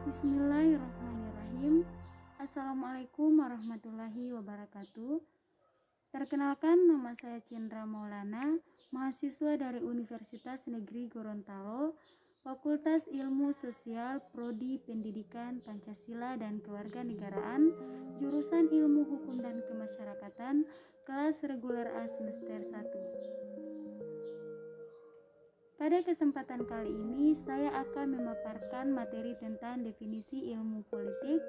Bismillahirrahmanirrahim. Assalamualaikum warahmatullahi wabarakatuh. Perkenalkan, nama saya Cindra Maulana, mahasiswa dari Universitas Negeri Gorontalo, Fakultas Ilmu Sosial, Prodi Pendidikan Pancasila dan Kewarganegaraan, jurusan Ilmu Hukum dan Kemasyarakatan, kelas reguler A semester 1. Pada kesempatan kali ini, saya akan memaparkan materi tentang definisi ilmu politik,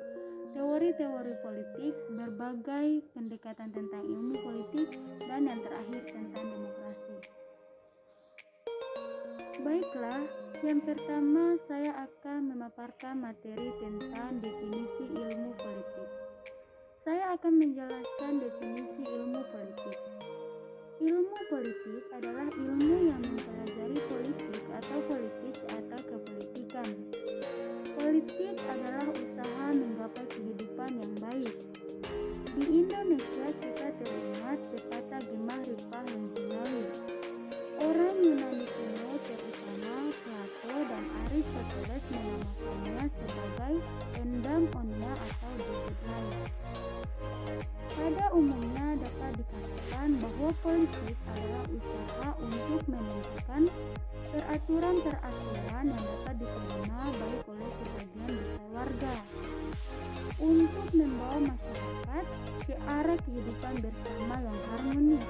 teori-teori politik, berbagai pendekatan tentang ilmu politik, dan yang terakhir tentang demokrasi. Baiklah, yang pertama saya akan memaparkan materi tentang definisi ilmu politik. Saya akan menjelaskan definisi ilmu politik. Ilmu politik adalah ilmu yang mempelajari politik atau politis atau kepolitikan. Politik adalah usaha menggapai kehidupan yang baik. Di Indonesia kita teringat pepatah Gemah Ripah Lunggunawi. Orang Yunani kuno terutama Plato dan Aristoteles menamakannya sebagai endaimonia atau deadline. Pada umumnya dapat dikatakan bahwa politik adalah usaha untuk menentukan peraturan-peraturan yang dapat diterima baik oleh sebagian besar warga untuk membawa masyarakat ke arah kehidupan bersama yang harmonis.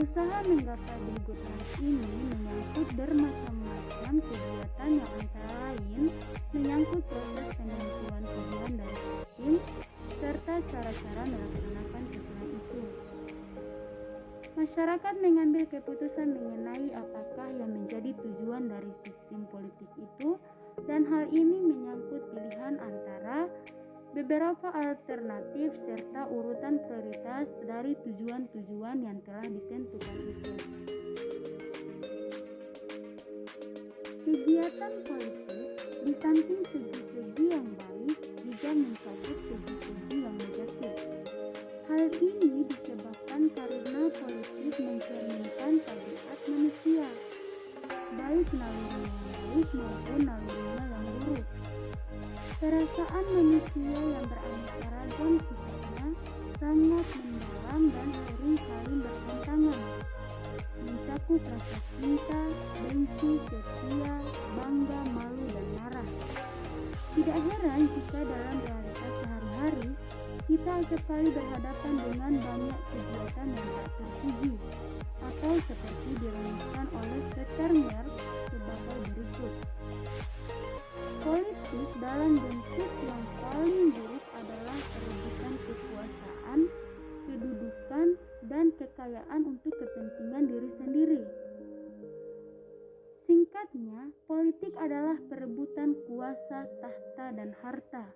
Usaha menggapai good life ini menyangkut bermacam-macam kegiatan yang antara lain menyangkut proses penentuan tujuan dari sistem serta cara-cara melaksanakan tujuan itu. Masyarakat mengambil keputusan mengenai apakah yang menjadi tujuan dari sistem politik itu, dan hal ini menyangkut pilihan antara beberapa alternatif serta urutan prioritas dari tujuan-tujuan yang telah ditentukan itu. Kegiatan politik di samping segi-segi yang baik juga mencakup segi-segi yang negatif. Hal ini disebabkan karena politik mencerminkan tabiat manusia, baik naluri yang baik maupun nalurinya yang buruk. Perasaan manusia yang beraneka ragam sifatnya sangat mendalam dan sering saling bertentangan, mencakup rasa cinta, benci, setia, bangga, malu, dan marah. Tidak heran jika dalam realitas sehari-hari kita acap kali berhadapan dengan banyak kegiatan yang tak terpuji atau seperti dirumuskan oleh Vermeer sebagai berikut. Politik dalam bentuk yang paling buruk adalah perebutan kekuasaan, kedudukan, dan kekayaan untuk kepentingan diri sendiri. Singkatnya, politik adalah perebutan kuasa, tahta, dan harta.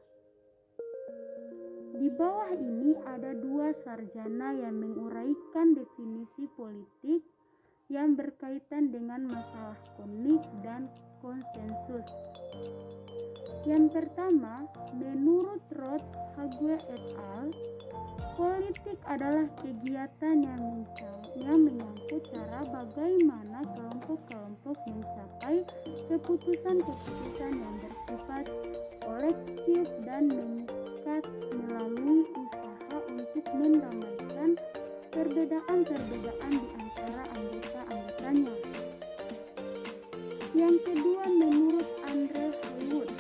Di bawah ini ada dua sarjana yang menguraikan definisi politik yang berkaitan dengan masalah konflik dan konsensus. Yang pertama, menurut Roth, Hague et al., politik adalah kegiatan yang menyangkut cara bagaimana kelompok-kelompok mencapai keputusan-keputusan yang bersifat kolektif dan mengikat melalui usaha untuk mendamaikan perbedaan-perbedaan di antara anggota-anggotanya. Yang kedua, menurut Andre Hollywood,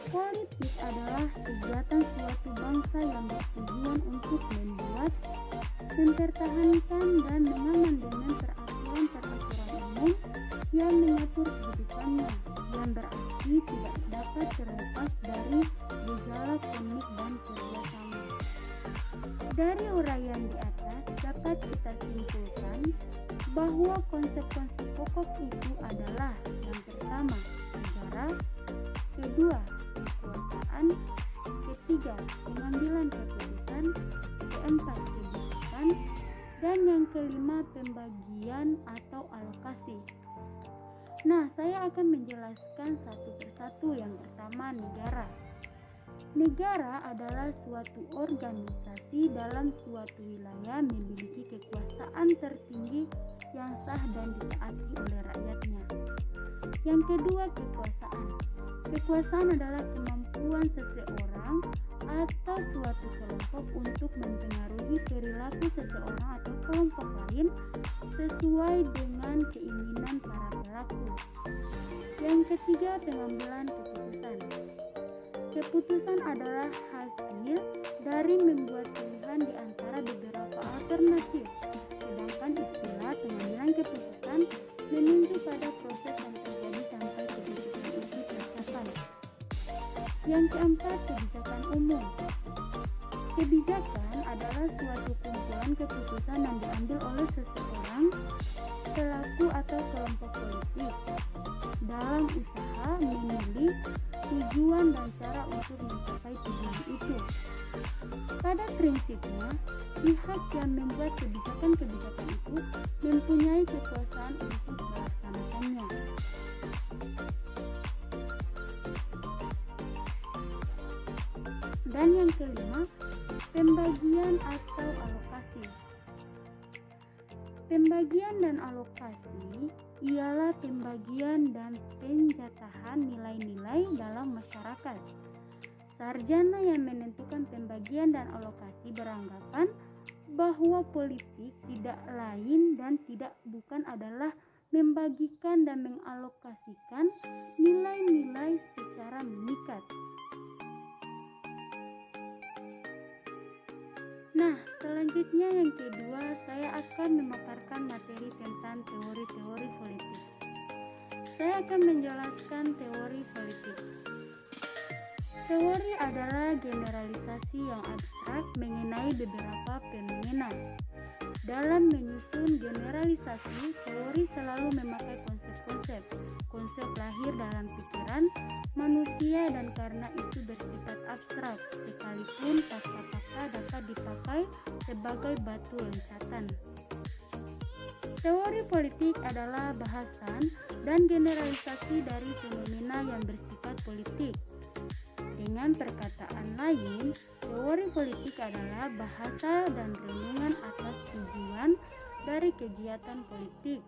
politik adalah kegiatan suatu bangsa yang bertujuan untuk membuat, mempertahankan, dan mengamandemen peraturan-peraturan umum yang mengatur kehidupannya, yang berarti tidak dapat terlepas dari gejala konflik dan kerjasama. Dari uraian di atas dapat kita simpulkan bahwa konsep-konsep pokok itu adalah: yang pertama, negara; kedua, kekuasaan; ketiga, pengambilan keputusan; keempat, kebijakan; dan yang kelima, pembagian atau alokasi. Nah, saya akan menjelaskan satu persatu. Yang pertama, negara. Negara adalah suatu organisasi dalam suatu wilayah memiliki kekuasaan tertinggi yang sah dan ditaati oleh rakyatnya. Yang kedua, kekuasaan. Kekuasaan adalah kemampuan seseorang atau suatu kelompok untuk mempengaruhi perilaku seseorang atau kelompok lain sesuai dengan keinginan para pelaku. Yang ketiga, pengambilan keputusan. Keputusan adalah hasil dari membuat pilihan di antara beberapa alternatif, sedangkan istilah pengambilan keputusan menunjuk pada proses yang terjadi sampai keputusan itu tercapai. Yang keempat, kebijakan umum. Kebijakan adalah suatu kumpulan keputusan yang diambil oleh seseorang, pelaku atau kelompok politik dalam usaha memilih tujuan dan cara untuk mencapai tujuan itu. Pada prinsipnya, pihak yang membuat kebijakan-kebijakan itu mempunyai kekuasaan untuk melaksanakannya. Dan yang kelima, pembagian atau alokasi. Pembagian dan alokasi ialah pembagian dan penjatahan nilai-nilai dalam masyarakat. Sarjana yang menentukan pembagian dan alokasi beranggapan bahwa politik tidak lain dan tidak bukan adalah membagikan dan mengalokasikan nilai-nilai secara mengikat. Nah, selanjutnya yang kedua, saya akan memaparkan materi tentang teori-teori politik. Saya akan menjelaskan teori politik. Teori adalah generalisasi yang abstrak mengenai beberapa fenomena. Dalam menyusun generalisasi, teori selalu memakai konsep-konsep. Konsep lahir dalam pikiran manusia dan karena itu bersifat abstrak, sekalipun fakta-fakta dapat dipakai sebagai batu loncatan. Teori politik adalah bahasan dan generalisasi dari fenomena yang bersifat politik. Dengan perkataan lain, teori politik adalah bahasa dan renungan atas tujuan dari kegiatan politik,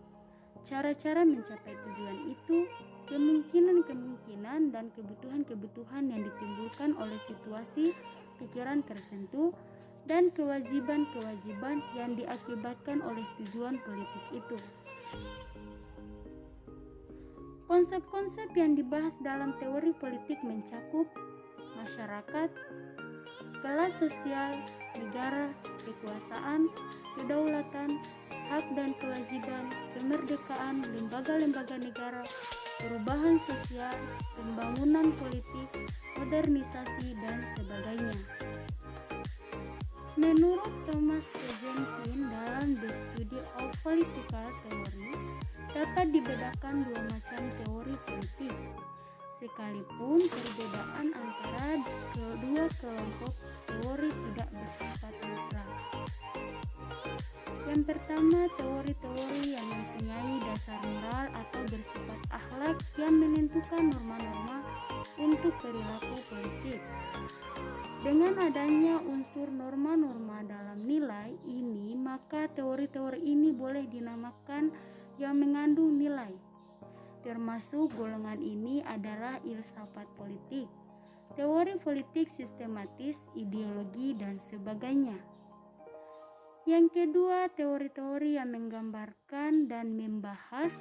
cara-cara mencapai tujuan itu, kemungkinan-kemungkinan dan kebutuhan-kebutuhan yang ditimbulkan oleh situasi pikiran tertentu, dan kewajiban-kewajiban yang diakibatkan oleh tujuan politik itu. Konsep-konsep yang dibahas dalam teori politik mencakup masyarakat, kelas sosial, negara, kekuasaan, kedaulatan, hak dan kewajiban, kemerdekaan, lembaga-lembaga negara, perubahan sosial, pembangunan politik, modernisasi, dan sebagainya. Menurut Thomas Kejenkin dalam The Study of Political Theory, dapat dibedakan dua macam teori politik, sekalipun perbedaan antara kedua kelompok teori tidak bersifat netral. Yang pertama, teori-teori yang mempunyai dasar moral atau bersifat akhlak yang menentukan norma-norma untuk perilaku politik. Dengan adanya unsur norma-norma dalam nilai ini, maka teori-teori ini boleh dinamakan yang mengandung nilai. Termasuk golongan ini adalah filsafat politik, teori politik sistematis, ideologi, dan sebagainya. Yang kedua, teori-teori yang menggambarkan dan membahas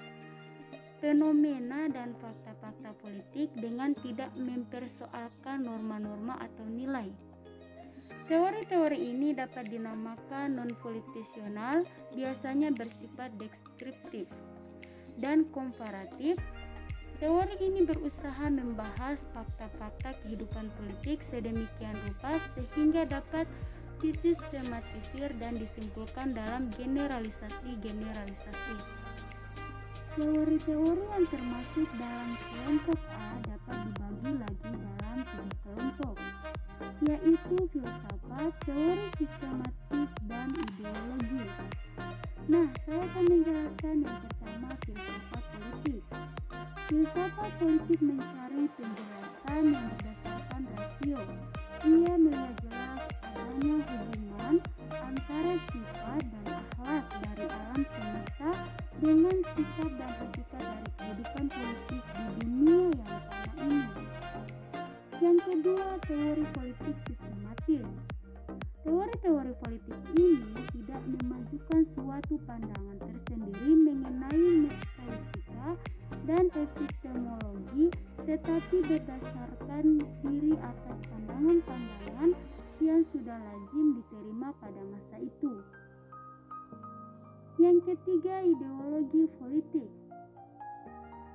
fenomena dan fakta-fakta politik dengan tidak mempersoalkan norma-norma atau nilai. Teori-teori ini dapat dinamakan non-politisional, biasanya bersifat deskriptif dan komparatif. Teori ini berusaha membahas fakta-fakta kehidupan politik sedemikian rupa sehingga dapat disistematisir dan disimpulkan dalam generalisasi-generalisasi. Teori-teori yang termasuk dalam kelompok A dapat dibagi lagi dalam tiga kelompok, yaitu filsafat, teori sistematis, dan ideologi. Nah, saya akan menjelaskan yang pertama, filsafat politik. Filsafat politik mencari penjelasan yang berdasarkan rasio. Ia melihat jelas adanya hubungan antara sifat dan akhlak dari alam semesta dengan sifat dan hakikat dari kehidupan politik di dunia yang sama ini. kedua, teori politik sistematis. Teori-teori politik ini tidak memajukan suatu pandangan tersendiri mengenai metafisika dan epistemologi, tetapi berdasarkan diri atas pandangan-pandangan yang sudah lazim diterima pada masa itu. Yang ketiga, ideologi politik.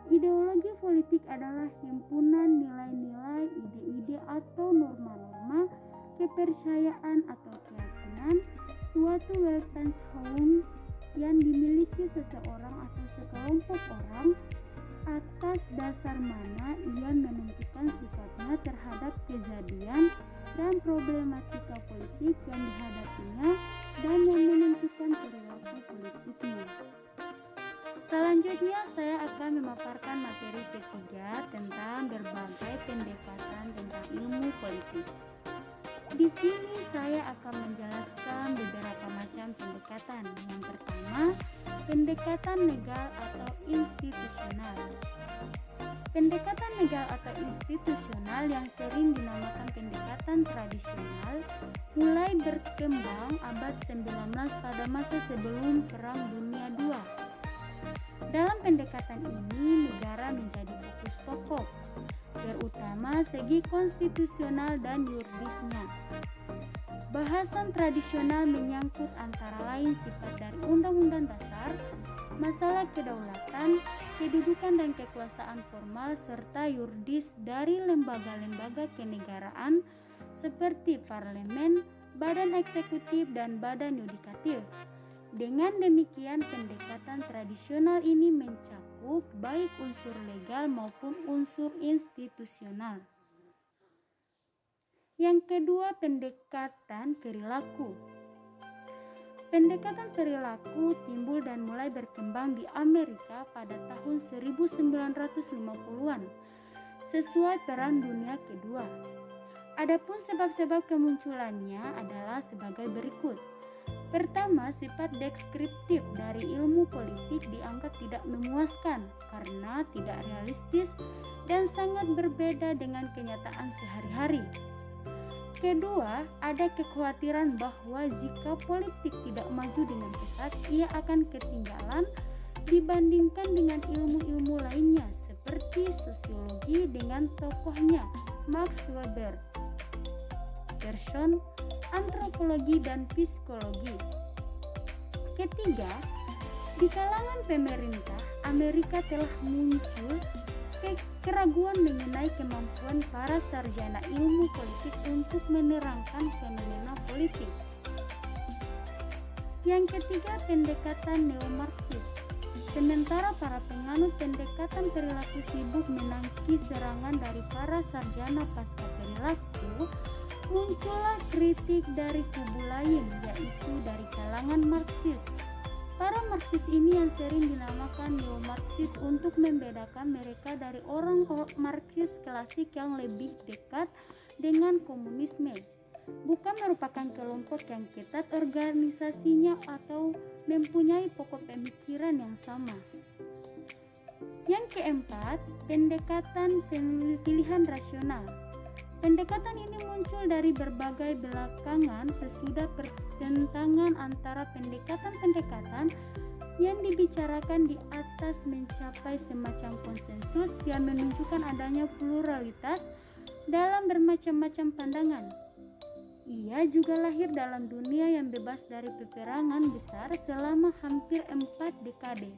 Ideologi politik adalah himpunan nilai-nilai, ide-ide atau norma-norma, kepercayaan atau keyakinan, suatu Weltanschauung yang dimiliki seseorang atau sekelompok orang atas dasar mana ia menentukan sikapnya terhadap kejadian dan problematika politik yang dihadapinya dan yang menentukan perilaku politiknya. Selanjutnya saya akan memaparkan materi ketiga tentang berbagai pendekatan tentang ilmu politik. Di sini saya akan menjelaskan beberapa macam pendekatan. Yang pertama, pendekatan legal atau institusional. Pendekatan legal atau institusional yang sering dinamakan pendekatan tradisional mulai berkembang abad 19 pada masa sebelum Perang Dunia II. Dalam pendekatan ini, negara menjadi fokus pokok, terutama segi konstitusional dan yuridisnya. Bahasan tradisional menyangkut antara lain sifat dari Undang-Undang Dasar, masalah kedaulatan, kedudukan dan kekuasaan formal, serta yuridis dari lembaga-lembaga kenegaraan seperti parlemen, badan eksekutif, dan badan yudikatif. Dengan demikian, pendekatan tradisional ini mencakup baik unsur legal maupun unsur institusional. Yang kedua, pendekatan perilaku. Pendekatan perilaku timbul dan mulai berkembang di Amerika pada tahun 1950-an sesuai Perang Dunia Kedua. Adapun sebab-sebab kemunculannya adalah sebagai berikut. Pertama, sifat deskriptif dari ilmu politik dianggap tidak memuaskan karena tidak realistis dan sangat berbeda dengan kenyataan sehari-hari. Kedua, ada kekhawatiran bahwa jika politik tidak maju dengan pesat, ia akan ketinggalan dibandingkan dengan ilmu-ilmu lainnya seperti sosiologi dengan tokohnya Max Weber, Gershon, antropologi dan psikologi. Ketiga, di kalangan pemerintah Amerika telah muncul keraguan mengenai kemampuan para sarjana ilmu politik untuk menerangkan fenomena politik. Yang ketiga, pendekatan neo-Marxis. Sementara para penganut pendekatan perilaku sibuk menangkis serangan dari para sarjana pasca perilaku, muncullah kritik dari kubu lain, yaitu dari kalangan Marxis. Para Marxis ini yang sering dinamakan neo-Marxis untuk membedakan mereka dari orang Marxis klasik yang lebih dekat dengan komunisme. Bukan merupakan kelompok yang ketat organisasinya atau mempunyai pokok pemikiran yang sama. Yang keempat, pendekatan pilihan rasional. Pendekatan ini muncul dari berbagai belakangan sesudah pertentangan antara pendekatan-pendekatan yang dibicarakan di atas mencapai semacam konsensus yang menunjukkan adanya pluralitas dalam bermacam-macam pandangan. Ia juga lahir dalam dunia yang bebas dari peperangan besar selama hampir 4 dekade.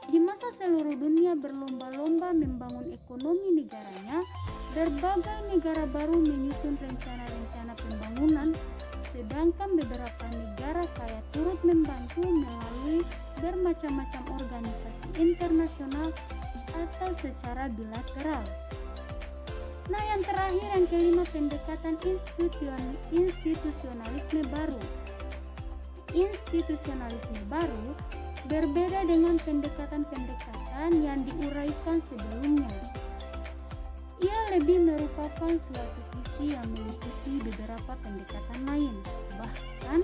Di masa seluruh dunia berlomba-lomba membangun ekonomi negaranya, berbagai negara baru menyusun rencana-rencana pembangunan, sedangkan beberapa negara kaya turut membantu melalui bermacam-macam organisasi internasional atau secara bilateral. Nah, yang terakhir, yang kelima, pendekatan institusionalisme baru. Institusionalisme baru berbeda dengan pendekatan-pendekatan yang diuraikan sebelumnya. Ia lebih merupakan suatu visi yang mengikuti beberapa pendekatan lain, bahkan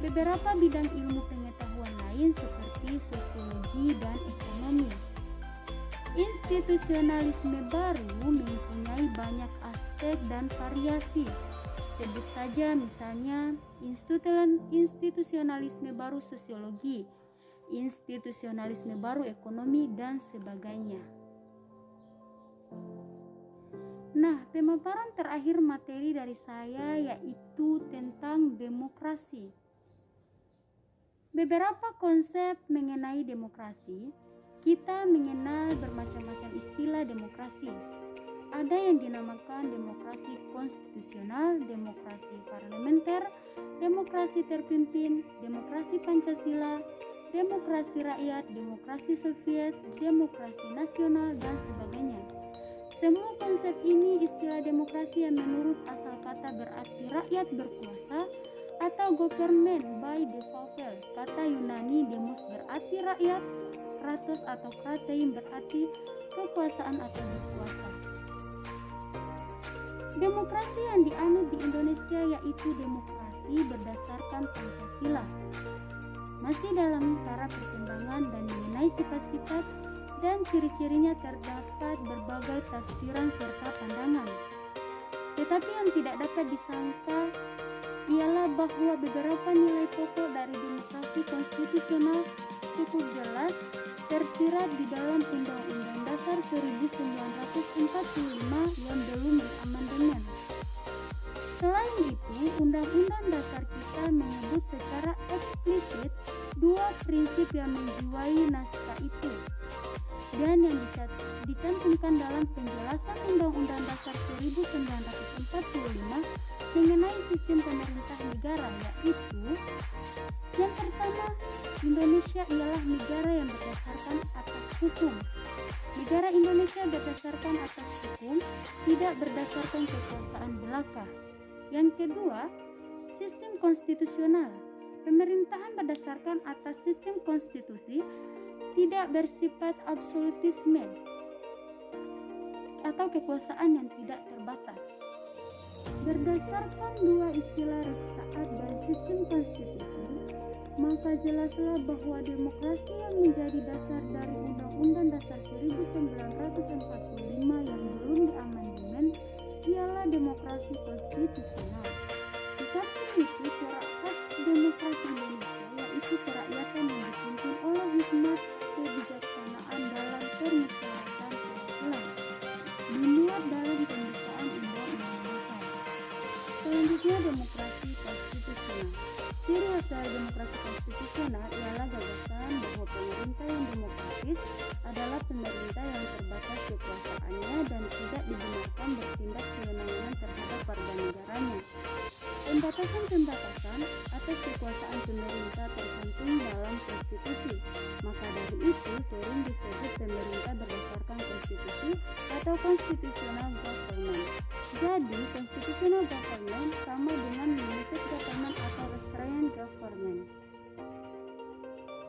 beberapa bidang ilmu pengetahuan lain seperti sosiologi dan ekonomi. Institusionalisme baru mempunyai banyak aspek praktek dan variasi. Sebut saja misalnya institusionalisme baru sosiologi, institusionalisme baru ekonomi, dan sebagainya. Nah, pemaparan terakhir materi dari saya yaitu tentang demokrasi. Beberapa konsep mengenai demokrasi, kita mengenal bermacam-macam istilah demokrasi. Ada yang dinamakan demokrasi konstitusional, demokrasi parlementer, demokrasi terpimpin, demokrasi Pancasila, demokrasi rakyat, demokrasi Soviet, demokrasi nasional, dan sebagainya. Semua konsep ini istilah demokrasi yang menurut asal kata berarti rakyat berkuasa atau government by default. Kata Yunani demos berarti rakyat, kratos atau kratein berarti kekuasaan atau berkuasa. Demokrasi yang dianut di Indonesia yaitu demokrasi berdasarkan Pancasila. Masih dalam cara perkembangan dan mengenai sifat-sifat dan ciri-cirinya terdapat berbagai tafsiran serta pandangan. Tetapi yang tidak dapat disangka ialah bahwa beberapa nilai pokok dari demokrasi konstitusional cukup jelas tersirat di dalam Undang-Undang Dasar 1945 yang belum diamandemen. Selain itu, Undang-Undang Dasar kita menyebut secara eksplisit dua prinsip yang menjiwai naskah itu, dan yang dicantumkan dalam penjelasan Undang-Undang Dasar 1945 mengenai sistem pemerintah negara, yaitu yang pertama, Indonesia ialah negara yang berdasarkan atas hukum. Negara Indonesia berdasarkan atas hukum, tidak berdasarkan kekuasaan belaka. Yang kedua, sistem konstitusional. Pemerintahan berdasarkan atas sistem konstitusi tidak bersifat absolutisme atau kekuasaan yang tidak terbatas. Berdasarkan dua istilah Rastaat dan sistem konstitusi, maka jelaslah bahwa demokrasi yang menjadi dasar dari Undang-Undang Dasar 1945 yang belum diamandemen ialah demokrasi konstitusional. Di samping itu, corak khas demokrasi Indonesia yaitu kerakyatan yang dipimpin oleh hikmat kebijaksanaan dalam permusyawaratan perwakilan, dimuat dalam pembukaan undang-undang dasar. Selanjutnya, demokrasi konstitusional. Ciri khas dari demokrasi konstitusional ialah gagasan bahwa pemerintah yang demokratis adalah pemerintah yang terbatas kekuasaannya dan tidak dibenarkan bertindak semena-mena terhadap warga negaranya. Pembatasan atas kekuasaan pemerintah tercantum dalam konstitusi. Maka dari itu sering disebut pemerintah berdasarkan konstitusi atau constitutional government. Jadi, constitutional government sama dengan limited government atau restrained government.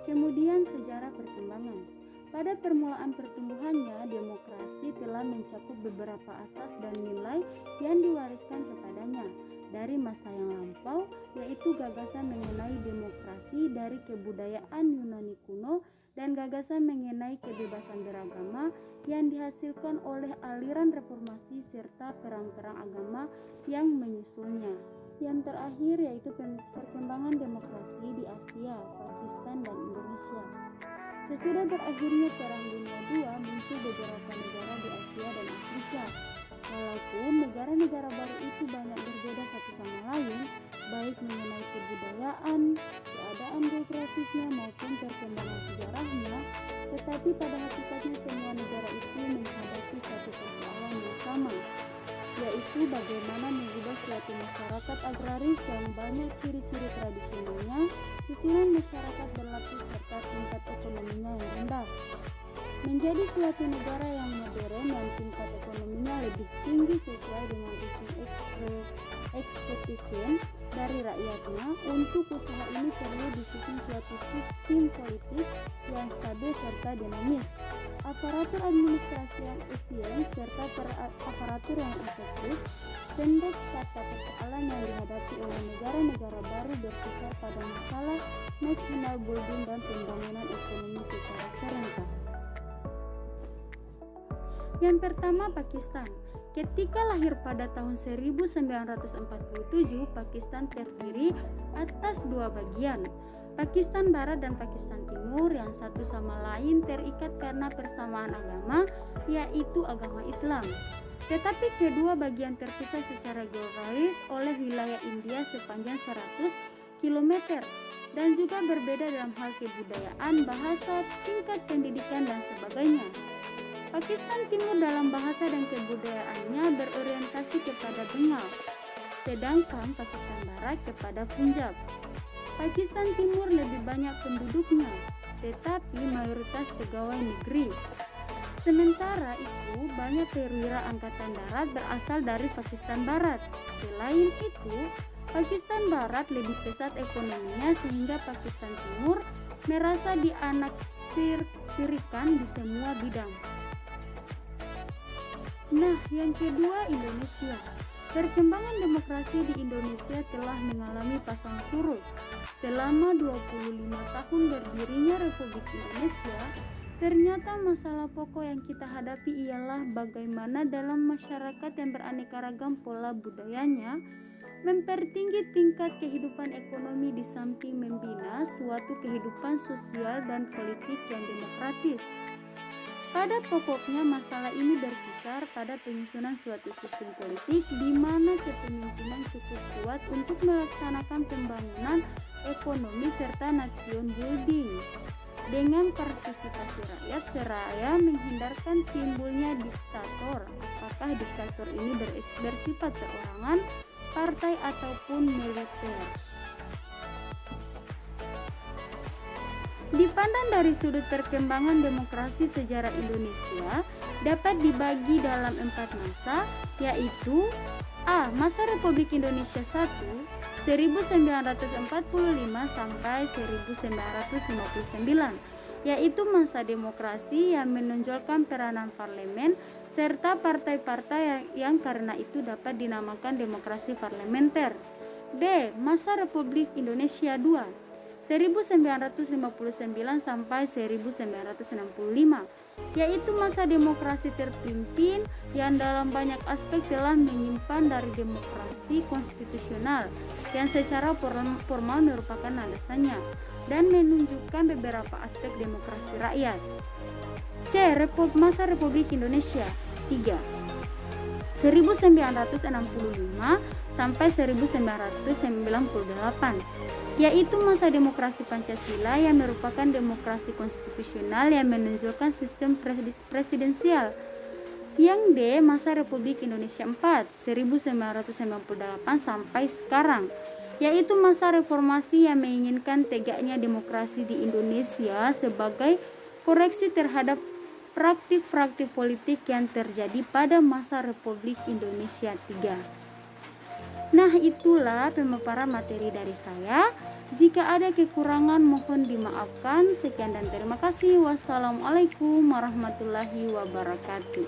Kemudian sejarah perkembangan. Pada permulaan pertumbuhannya, demokrasi telah mencakup beberapa asas dan nilai yang diwariskan kepadanya dari masa yang lampau, yaitu gagasan mengenai demokrasi dari kebudayaan Yunani kuno dan gagasan mengenai kebebasan beragama yang dihasilkan oleh aliran reformasi serta perang-perang agama yang menyusulnya. Yang terakhir yaitu perkembangan demokrasi di Asia, Pakistan, dan Indonesia. Sesudah berakhirnya Perang Dunia II, muncul beberapa negara di Asia dan Afrika. Walaupun negara-negara baru itu banyak berbeda satu sama lain, baik mengenai kebudayaan, keadaan geografisnya maupun perkembangan sejarahnya, tetapi pada hakikatnya semua negara itu menghadapi satu persoalan yang sama, yaitu bagaimana mengubah suatu masyarakat agraris yang banyak ciri-ciri tradisionalnya, susunan masyarakat berlapis serta tingkat ekonominya yang rendah, menjadi suatu negara yang modern yang tingkat ekonominya lebih tinggi sesuai dengan isi expectation dari rakyatnya. Untuk usaha ini perlu disusun suatu sistem politik yang stabil serta dinamis, aparatur administrasi yang efisien serta aparatur yang efektif. Pendek kata, persoalan yang dihadapi oleh negara-negara baru berkisar pada masalah national building dan pembangunan ekonomi secara serentak. Yang pertama, Pakistan. Ketika lahir pada tahun 1947, Pakistan terdiri atas dua bagian, Pakistan Barat dan Pakistan Timur, yang satu sama lain terikat karena persamaan agama, yaitu agama Islam. Tetapi kedua bagian terpisah secara geografis oleh wilayah India sepanjang 100 km dan juga berbeda dalam hal kebudayaan, bahasa, tingkat pendidikan, dan sebagainya. Pakistan Timur dalam bahasa dan kebudayaannya berorientasi kepada Bengal, sedangkan Pakistan Barat kepada Punjab. Pakistan Timur lebih banyak penduduknya, tetapi mayoritas pegawai negeri. Sementara itu, banyak perwira angkatan darat berasal dari Pakistan Barat. Selain itu, Pakistan Barat lebih pesat ekonominya sehingga Pakistan Timur merasa dianaktirikan di semua bidang. Nah, yang kedua, Indonesia. Perkembangan demokrasi di Indonesia telah mengalami pasang surut. Selama 25 tahun berdirinya Republik Indonesia, ternyata masalah pokok yang kita hadapi ialah bagaimana dalam masyarakat yang beraneka ragam pola budayanya mempertinggi tingkat kehidupan ekonomi di samping membina suatu kehidupan sosial dan politik yang demokratis. Pada pokoknya masalah ini berkisar pada penyusunan suatu sistem politik di mana kepemimpinan cukup kuat untuk melaksanakan pembangunan ekonomi serta nation building dengan partisipasi rakyat seraya menghindarkan timbulnya diktator. Apakah diktator ini bersifat perorangan, partai ataupun militer? Dipandang dari sudut perkembangan demokrasi sejarah Indonesia dapat dibagi dalam 4 masa, yaitu A. Masa Republik Indonesia I 1945 sampai 1959, yaitu masa demokrasi yang menonjolkan peranan parlemen serta partai-partai yang karena itu dapat dinamakan demokrasi parlementer. B. Masa Republik Indonesia II 1959 sampai 1965, yaitu masa demokrasi terpimpin yang dalam banyak aspek telah menyimpan dari demokrasi konstitusional yang secara formal merupakan landasannya dan menunjukkan beberapa aspek demokrasi rakyat. C. Masa Republik Indonesia III 1965 sampai 1998, yaitu masa demokrasi Pancasila yang merupakan demokrasi konstitusional yang menonjolkan sistem presidensial. Yang D. Masa Republik Indonesia IV 1998 sampai sekarang, yaitu masa reformasi yang menginginkan tegaknya demokrasi di Indonesia sebagai koreksi terhadap praktik-praktik politik yang terjadi pada masa Republik Indonesia III. Nah, itulah pemaparan materi dari saya. Jika ada kekurangan mohon dimaafkan. Sekian dan terima kasih. Wassalamualaikum warahmatullahi wabarakatuh.